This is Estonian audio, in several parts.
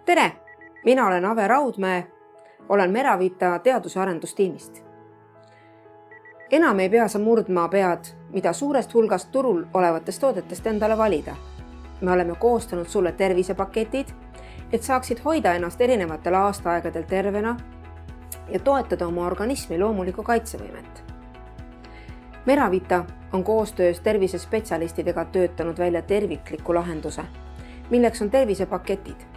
Tere! Mina olen Ave Raudmäe, olen Meravita teadus- ja arendustiimist. Enam ei pea sa murdma pead, mida suurest hulgast turul olevatest toodetest endale valida. Me oleme koostanud sulle tervisepaketid, et saaksid hoida ennast erinevatel aastaaegadel tervena ja toetada oma organismi loomulikku kaitsevõimet. Meravita on koostöös tervisespetsialistidega töötanud välja tervikliku lahenduse, milleks on tervisepaketid.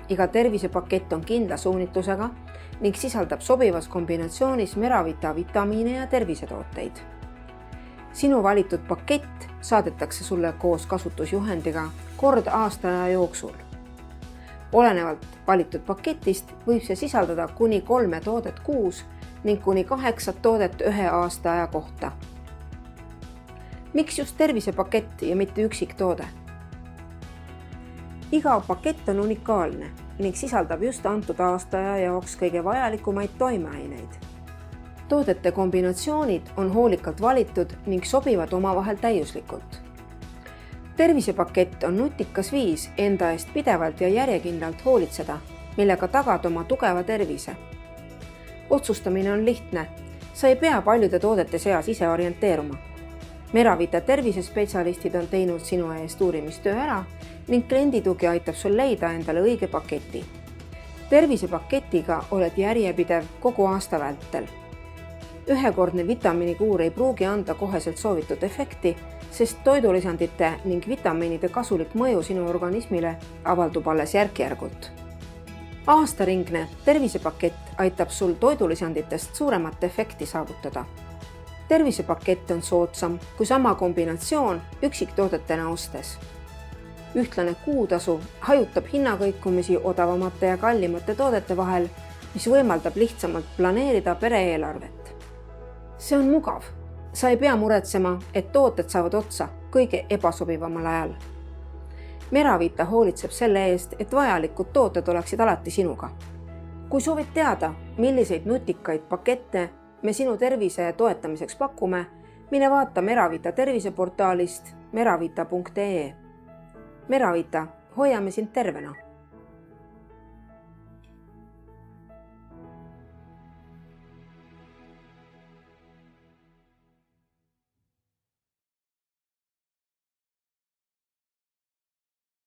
Iga tervisepakett on kindla suunitlusega ning sisaldab sobivas kombinatsioonis Meravita vitamiine ja tervisetooteid. Sinu valitud pakett saadetakse sulle koos kasutusjuhendiga kord aastaaja jooksul. Olenevalt valitud paketist võib see sisaldada kuni 3 toodet kuus ning kuni 8 toodet 1 aastaaja kohta. Miks just tervisepakett ja mitte üksik toode? Iga pakett on unikaalne ning sisaldab just antud aastaaja jaoks kõige vajalikumaid toimeaineid. Toodete kombinatsioonid on hoolikalt valitud ning sobivad omavahel täiuslikult. Tervisepakett on nutikas viis enda eest pidevalt ja järjekindlalt hoolitseda, millega tagad oma tugeva tervise. Otsustamine on lihtne, sa ei pea paljude toodete seas ise orienteeruma. Meravita tervisespetsialistid on teinud sinu eest uurimistöö ära ning klienditugi aitab sul leida endale õige paketi. Tervisepaketiga oled järjepidev kogu aasta vältel. Ühekordne vitamiinikuur ei pruugi anda koheselt soovitud efekti, sest toidulisandite ning vitamiinide kasulik mõju sinu organismile avaldub alles järk-järgult. Aastaringne tervisepakett aitab sul toidulisanditest suuremat efekti saavutada. Tervisepakett on soodsam kui sama kombinatsioon üksiktoodetena ostes. Ühtlane kuutasu hajutab hinnakõikumisi odavamate ja kallimate toodete vahel, mis võimaldab lihtsamalt planeerida pere-eelarvet. See on mugav. Sa ei pea muretsema, et tooted saavad otsa kõige ebasobivamal ajal. Meravita hoolitseb selle eest, et vajalikud tooted oleksid alati sinuga. Kui soovid teada, milliseid nutikaid pakette me sinu tervise toetamiseks pakume, mine vaata Meravita terviseportaalist meravita.ee. Meravita, hoiame sind tervena!